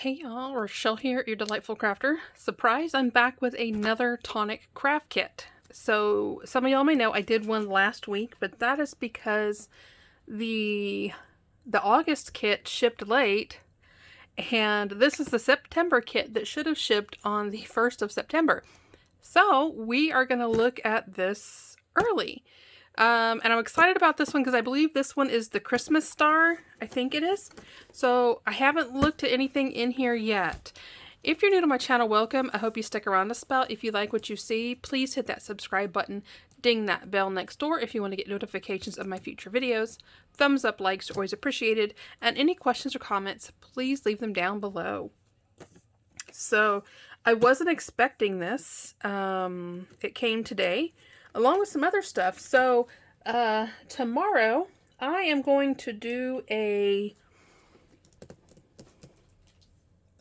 Hey y'all, Rochelle here, your delightful crafter. Surprise, I'm back with another Tonic craft kit. So some of y'all may know I did one last week, but that is because the August kit shipped late, and this is the September kit that should have shipped on the 1st of September. So we are going to look at this early. And I'm excited about this one because I believe this one is the Christmas star. I think it is. So I haven't looked at anything in here yet. If you're new to my channel, welcome. I hope you stick around a spell. If you like what you see, please hit that subscribe button. Ding that bell next door if you want to get notifications of my future videos. Thumbs up, likes are always appreciated. And any questions or comments, please leave them down below. So I wasn't expecting this. It came today, along with some other stuff. So tomorrow I am going to do I'm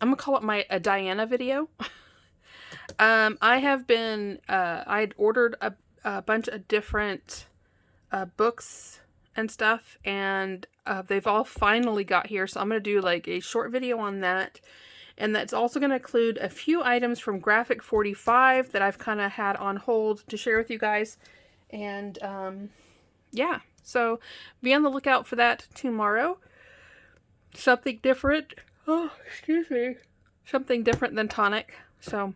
gonna call it a Diana video. I have been I'd ordered a bunch of different books and stuff, and they've all finally got here, so I'm gonna do like a short video on that. And that's also going to include a few items from Graphic 45 that I've kind of had on hold to share with you guys. And yeah, so be on the lookout for that tomorrow. Something different. Oh, excuse me. Something different than Tonic. So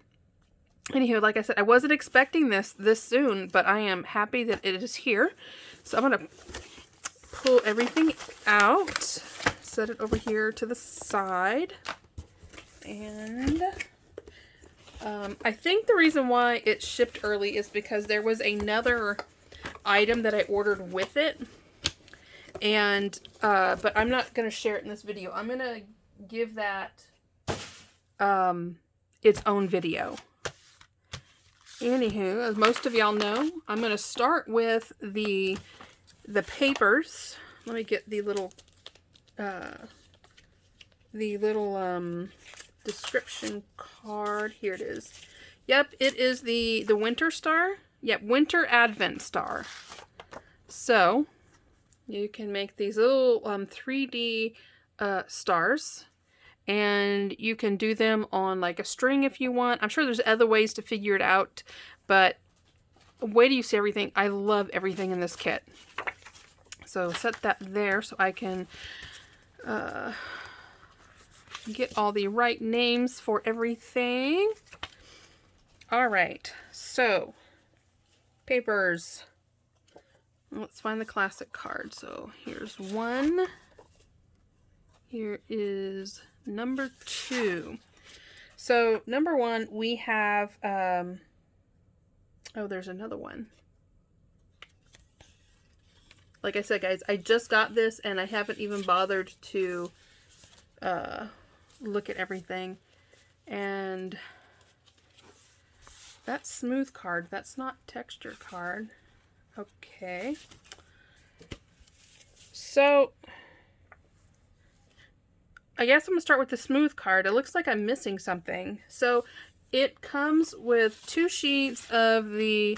anywho, like I said, I wasn't expecting this soon, but I am happy that it is here. So I'm going to pull everything out, set it over here to the side. And I think the reason why it shipped early is because there was another item that I ordered with it. And, but I'm not going to share it in this video. I'm going to give that, its own video. Anywho, as most of y'all know, I'm going to start with the papers. Let me get the little description card. Here it is. Yep, it is the winter star. Yep, winter advent star. So you can make these little 3D stars, and you can do them on like a string if you want. I'm sure there's other ways to figure it out, but wait till you see everything. I love everything in this kit. So set that there so I can get all the right names for everything. All right, so papers. Let's find the classic card. So here's one. Here is number 2. So number 1, we have, oh, there's another one. Like I said, guys, I just got this and I haven't even bothered to look at everything. And that's smooth card. That's not texture card. Okay. So I guess I'm gonna start with the smooth card. It looks like I'm missing something. So it comes with 2 sheets of the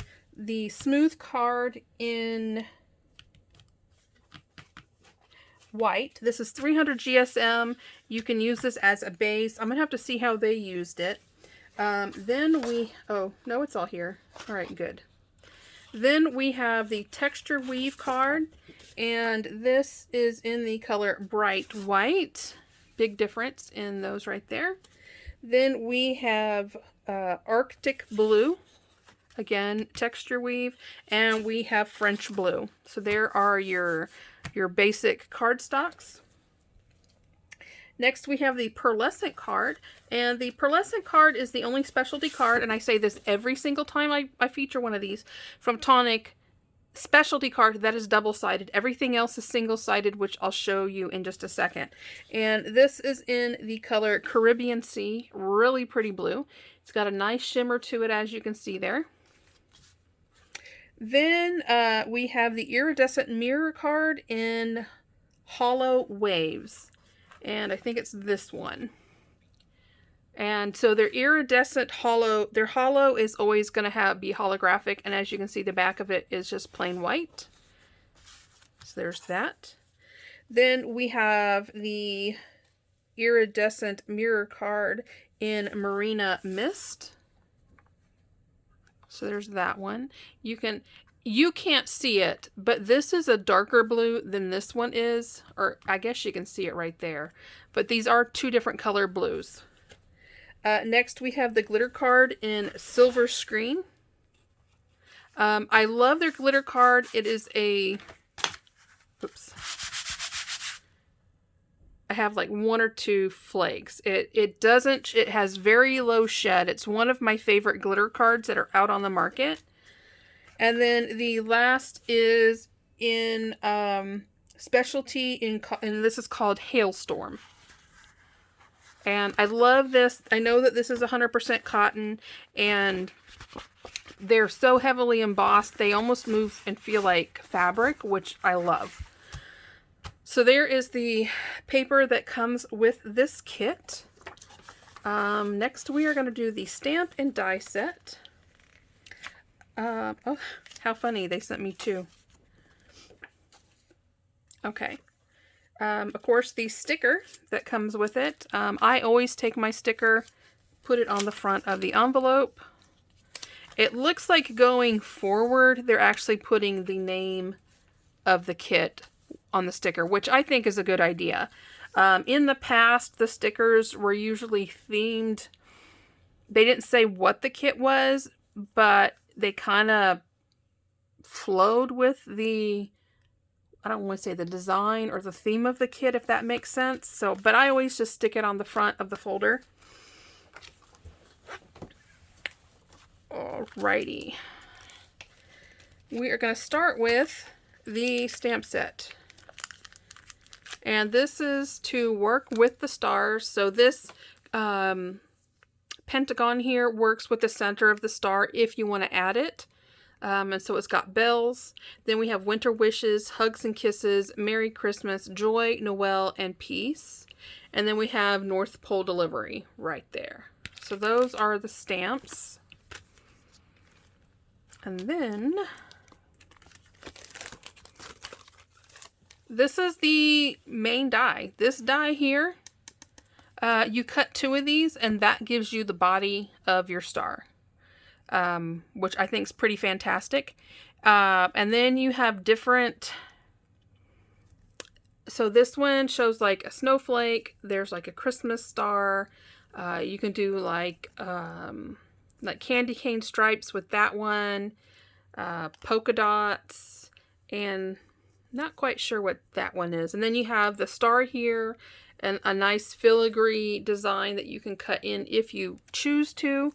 smooth card in white. This is 300 GSM. You can use this as a base. I'm gonna have to see how they used it. Then we, oh no, it's all here. All right, good. Then we have the texture weave card, and this is in the color bright white. Big difference in those right there. Then we have Arctic blue, again texture weave, and we have French blue. So there are your basic cardstocks. Next we have the pearlescent card, and the pearlescent card is the only specialty card, and I say this every single time I feature one of these from Tonic, specialty card that is double-sided. Everything else is single-sided, which I'll show you in just a second. And this is in the color Caribbean Sea, really pretty blue. It's got a nice shimmer to it, as you can see there. Then we have the iridescent mirror card in Hollow Waves. And I think it's this one. And so their iridescent hollow, their hollow is always going to be holographic. And as you can see, the back of it is just plain white. So there's that. Then we have the iridescent mirror card in Marina Mist. So there's that one. You can't see it, but this is a darker blue than this one is, or I guess you can see it right there. But these are two different color blues. Next we have the glitter card in Silver Screen. I love their glitter card. It is a, oops. I have like one or two flakes. It has very low shed. It's one of my favorite glitter cards that are out on the market. And then the last is in Specialty, and this is called Hailstorm. And I love this. I know that this is 100% cotton, and they're so heavily embossed, they almost move and feel like fabric, which I love. So there is the paper that comes with this kit. Next we are going to do the stamp and die set. Oh, how funny, they sent me two. Okay. Of course, the sticker that comes with it. I always take my sticker, put it on the front of the envelope. It looks like going forward, they're actually putting the name of the kit on the sticker, which I think is a good idea. In the past, the stickers were usually themed. They didn't say what the kit was, but they kind of flowed with the, I don't want to say the design or the theme of the kit, if that makes sense. So, but I always just stick it on the front of the folder. Alrighty. We are going to start with the stamp set. And this is to work with the stars. So this pentagon here works with the center of the star if you want to add it. And so it's got bells. Then we have winter wishes, hugs and kisses, Merry Christmas, joy, Noel, and peace. And then we have North Pole delivery right there. So those are the stamps. And then this is the main die. This die here, you cut two of these and that gives you the body of your star. Which I think is pretty fantastic. And then you have different, so this one shows like a snowflake, there's like a Christmas star, you can do like candy cane stripes with that one, polka dots, and not quite sure what that one is. And then you have the star here, and a nice filigree design that you can cut in if you choose to.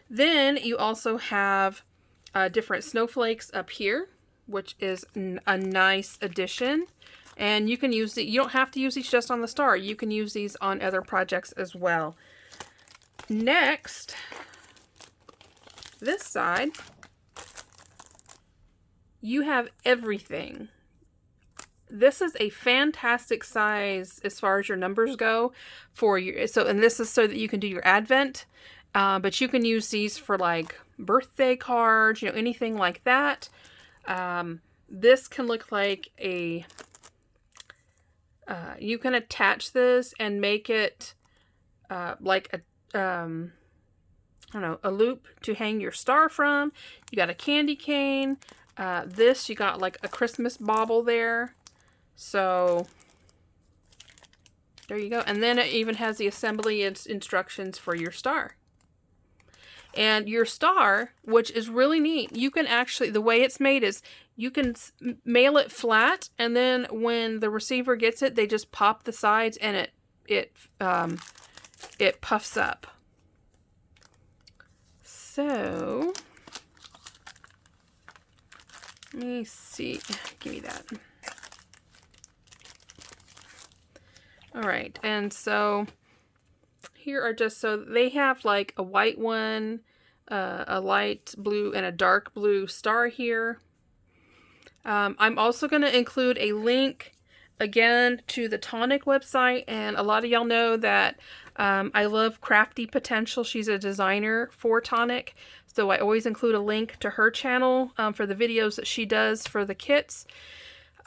Then you also have different snowflakes up here, which is a nice addition. And you can use it, you don't have to use these just on the star. You can use these on other projects as well. Next, this side, you have everything. This is a fantastic size as far as your numbers go for your, and this is so that you can do your Advent. But you can use these for like birthday cards, you know, anything like that. This can look like a, you can attach this and make it like a, I don't know, a loop to hang your star from. You got a candy cane. This, you got like a Christmas bauble there. So there you go. And then it even has the assembly instructions for your star. And your star, which is really neat, you can actually, the way it's made is you can mail it flat, and then when the receiver gets it, they just pop the sides and it puffs up. So let me see. Give me that. All right, and so here are just, so they have like a white one, a light blue, and a dark blue star here. I'm also going to include a link again to the Tonic website, and a lot of y'all know that I love Crafti Potential. She's a designer for Tonic, so I always include a link to her channel for the videos that she does for the kits.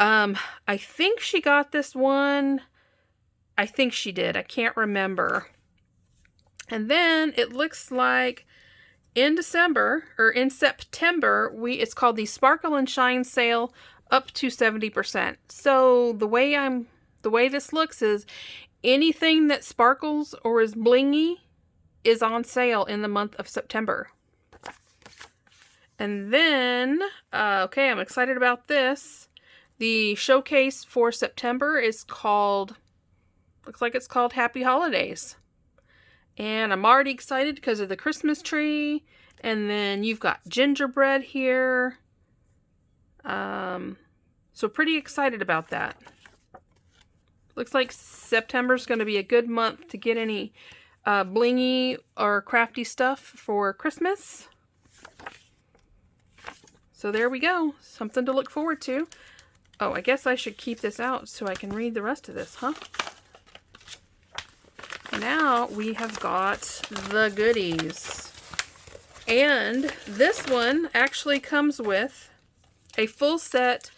I think she got this one I think she did. I can't remember. And then it looks like in December, or in September, it's called the Sparkle and Shine sale up to 70%. So the way this looks is anything that sparkles or is blingy is on sale in the month of September. And then, okay, I'm excited about this. The showcase for September is called, looks like it's called Happy Holidays. And I'm already excited because of the Christmas tree. And then you've got gingerbread here. So pretty excited about that. Looks like September's going to be a good month to get any blingy or crafty stuff for Christmas. So there we go. Something to look forward to. Oh, I guess I should keep this out so I can read the rest of this, huh? Now we have got the goodies. And this one actually comes with a full set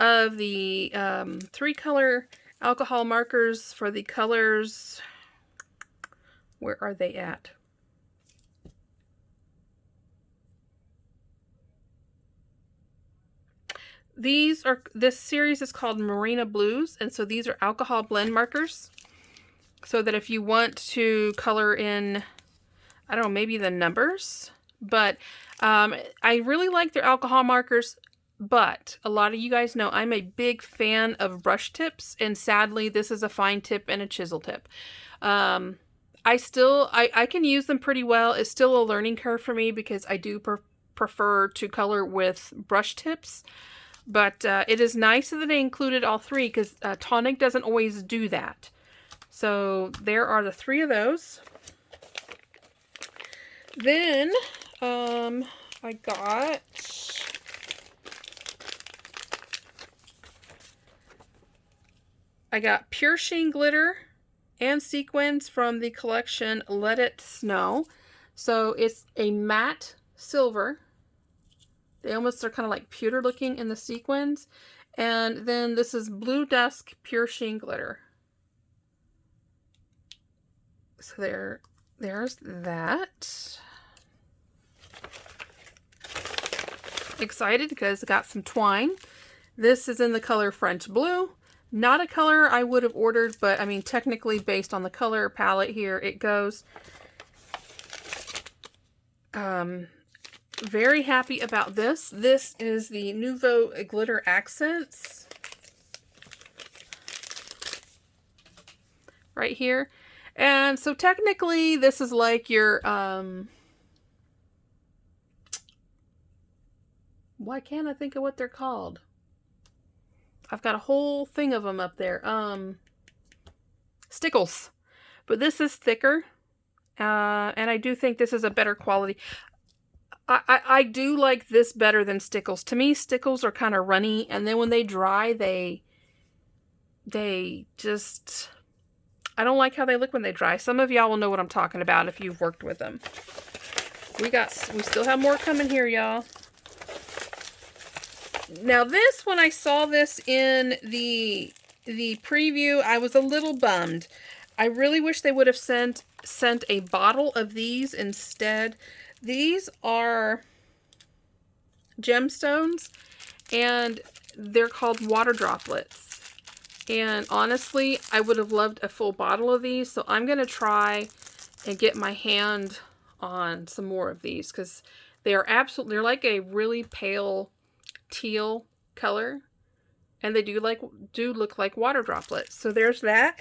of the 3-color alcohol markers for the colors. Where are they at? This series is called Marina Blues, and so these are alcohol blend markers. So that if you want to color in, I don't know, maybe the numbers, but I really like their alcohol markers, but a lot of you guys know I'm a big fan of brush tips, and sadly this is a fine tip and a chisel tip. I can use them pretty well. It's still a learning curve for me because I do prefer to color with brush tips. But it is nice that they included all three because Tonic doesn't always do that. So there are the 3 of those. Then I got pure sheen glitter and sequins from the collection Let It Snow. So it's a matte silver. They almost are kind of like pewter looking in the sequins. And then this is Blue Dusk Pure Sheen Glitter. So there's that. Excited because it got some twine. This is in the color French Blue. Not a color I would have ordered, but I mean, technically based on the color palette here, it goes. Very happy about this. This is the Nouveau Glitter Accents. Right here. And so technically this is like your, why can't I think of what they're called? I've got a whole thing of them up there. Stickles. But this is thicker. And I do think this is a better quality. I do like this better than Stickles. To me, Stickles are kind of runny, and then when they dry, they just, I don't like how they look when they dry. Some of y'all will know what I'm talking about if you've worked with them. We still have more coming here, y'all. Now this, when I saw this in the preview, I was a little bummed. I really wish they would have sent a bottle of these instead. These are gemstones, and they're called water droplets. And honestly, I would have loved a full bottle of these, so I'm going to try and get my hand on some more of these, because they're like a really pale teal color, and they do look like water droplets. So there's that.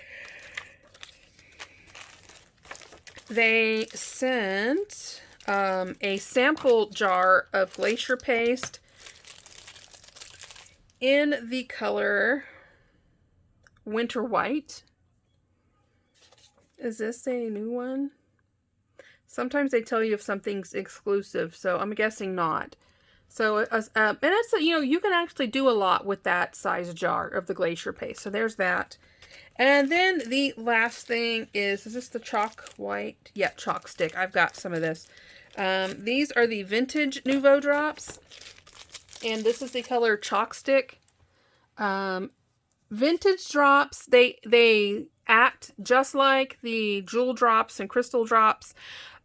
They sent a sample jar of glacier paste in the color Winter White. Is this a new one? Sometimes they tell you if something's exclusive, so I'm guessing not. So, and it's, you can actually do a lot with that size jar of the glacier paste. So there's that. And then the last thing is this the chalk white? Yeah, chalk stick. I've got some of this. These are the vintage Nouveau drops. And this is the color chalk stick. Vintage drops, they act just like the jewel drops and crystal drops.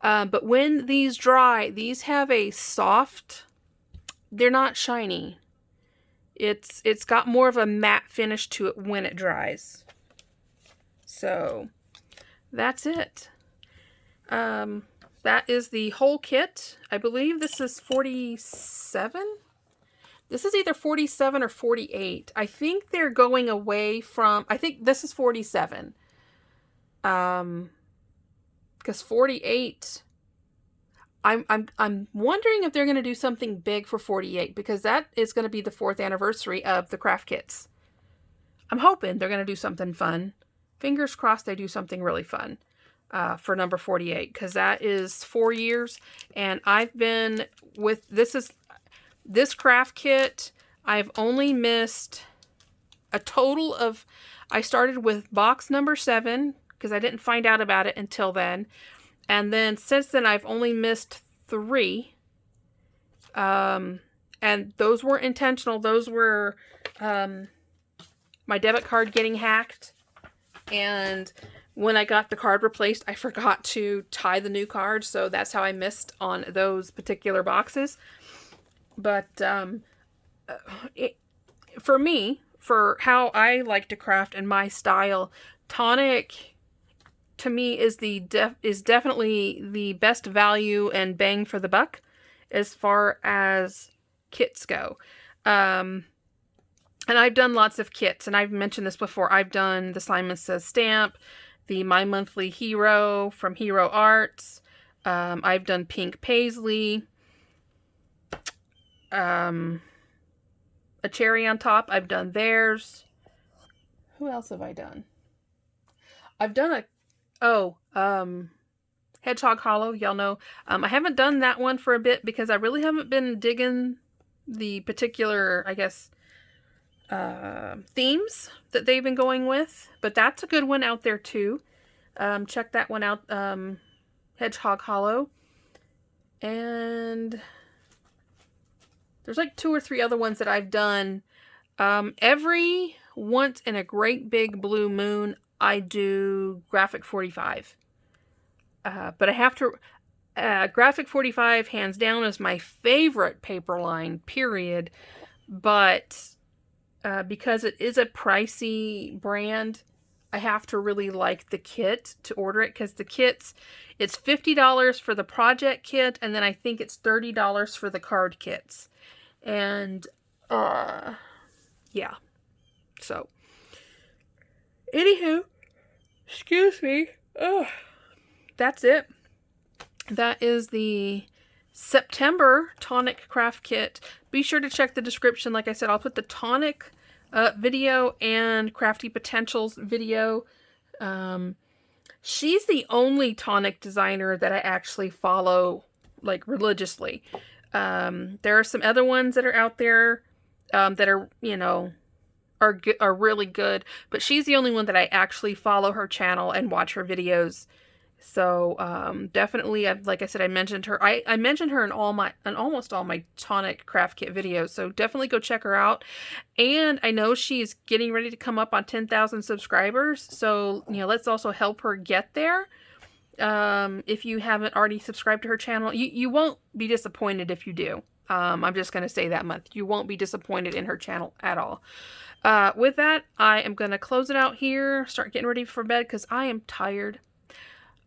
But when these dry, these have a soft, they're not shiny. It's got more of a matte finish to it when it dries. So that's it. That is the whole kit. I believe this is 47. This is either 47 or 48. I think they're going away from, I think this is 47. Because 48, I'm wondering if they're going to do something big for 48, because that is going to be the 4th anniversary of the craft kits. I'm hoping they're going to do something fun. Fingers crossed they do something really fun for number 48, because that is 4 years, and I've been with this craft kit. I've only missed a total of, I started with box number 7 because I didn't find out about it until then. And then since then, I've only missed 3. And those weren't intentional. Those were my debit card getting hacked. And when I got the card replaced, I forgot to tie the new card. So that's how I missed on those particular boxes. But for me, for how I like to craft and my style, Tonic to me is definitely the best value and bang for the buck as far as kits go. And I've done lots of kits, and I've mentioned this before. I've done the Simon Says stamp, the My Monthly Hero from Hero Arts. I've done Pink Paisley. A cherry on top. I've done theirs. Who else have I done? I've done Hedgehog Hollow. Y'all know. I haven't done that one for a bit because I really haven't been digging the particular, I guess, themes that they've been going with. But that's a good one out there too. Check that one out. Hedgehog Hollow. And there's like 2 or 3 other ones that I've done. Every once in a great big blue moon, I do Graphic 45. But I have to... Graphic 45, hands down, is my favorite paper line, period. But because it is a pricey brand, I have to really like the kit to order it. Because the kits, it's $50 for the project kit, and then I think it's $30 for the card kits. And, yeah. So, anywho, excuse me. That's it. That is the September Tonic Craft Kit. Be sure to check the description. Like I said, I'll put the Tonic video and Crafti Potential's video. She's the only Tonic designer that I actually follow, like, religiously. There are some other ones that are out there that are, you know, are really good, but she's the only one that I actually follow her channel and watch her videos. So definitely, like I said, I mentioned her. I mentioned her in almost all my Tonic craft kit videos. So definitely go check her out. And I know she's getting ready to come up on 10,000 subscribers. So, you know, let's also help her get there. If you haven't already subscribed to her channel, you won't be disappointed if you do. I'm just going to say that much. You won't be disappointed in her channel at all. With that, I am going to close it out here. Start getting ready for bed because I am tired.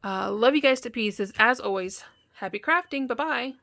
Love you guys to pieces. As always, happy crafting. Bye-bye.